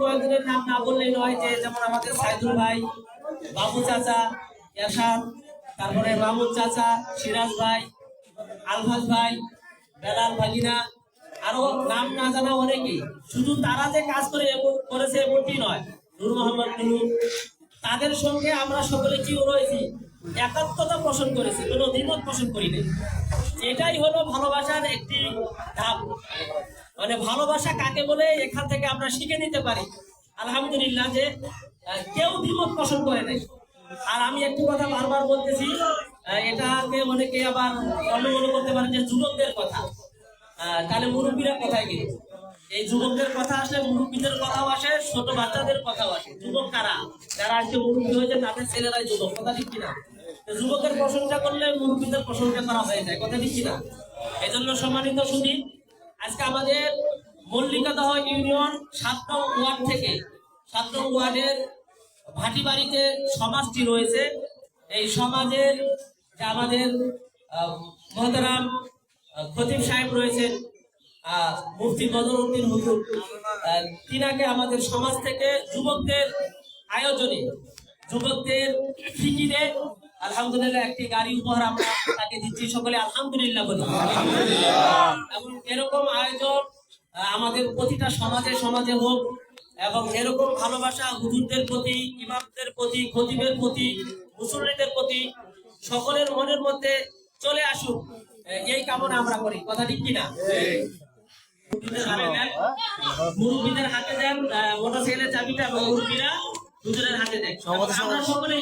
কয়েকজনের নাম না বললেই নয়, যে যেমন আমাদের সাইদুল ভাই, বাবু চাচা, এরশাদ, তারপরে মামুন চাচা, সিরাজ ভাই, আলফাজ ভাই, বেলাল ভাগিনা, আরো নাম না জানা অনেকেই। শুধু তারা যে কাজ করেছে এমনটি নয়, নূর মোহাম্মদ নুরু, তাদের সঙ্গে আমরা সকলে কি রয়েছি, একাত্মতা পোষণ করেছি, কোনো দ্বিমত পোষণ করিনি। এটাই হলো ভালোবাসার একটি ধাপ। মানে ভালোবাসা কাকে বলে এখান থেকে আমরা শিখে নিতে পারি আলহামদুলিল্লাহ, যে কেউ দ্বিমত পোষণ করে নাই। আর আমি একটি কথা বারবার বলতেছি, এটাকে অনেকে আবার অন্য করতে পারেন যে যুবকদের কথা, তাহলে মুরব্বীরা কোথায় গেল? এই যুবকদের কথা আসলে মুরব্বীদের কথাও আসে, ছোট বাচ্চাদের কথাও আসে। যুবক কারা? যারা আজকে মুরব্বী হয়েছে তাদের ছেলেরাই যুবক, কথা ঠিক কিনা? যুবকের প্রশংসা করলে মুরব্বীদের প্রশংসা করা হয়ে যায়, কথা ঠিক কিনা? এই জন্য সম্মানিত সুধী, আজকে আমাদের মল্লিকাদহ ইউনিয়ন 7 নং ওয়ার্ড থেকে 7 নং ওয়ার্ডের ভাটিবাড়িতে সমাজটি রয়েছে। এই সমাজের যে আমাদের মহতারাম খতিব সাহেব রয়েছেন, মুফতি বদরউদ্দিন হুজুর, তিনাকে আমাদের সমাজ থেকে যুবকদের আয়োজনে, যুবকদের ফিকিরে আলহামদুলিল্লাহ একটি গাড়ি উপহার আমরা তাকে দিচ্ছি। সকলে আলহামদুলিল্লাহ বলি। এবং এরকম আয়োজন আমাদের প্রতিটা সমাজে হোক, এবং এরকম ভালোবাসা হুজুরদের প্রতি, ইমামদের প্রতি, খতিবের প্রতি, মুসল্লিদের প্রতি সকলের মনের মধ্যে চলে আসুক, এই কামনা আমরা করি, কথা ঠিক কিনা? মুরব্বীদের হাতে দেন মোটরসাইকেলের চাবিটা, এবং মুরব্বীরা হুজুরের হাতে দেন। আমরা সকলে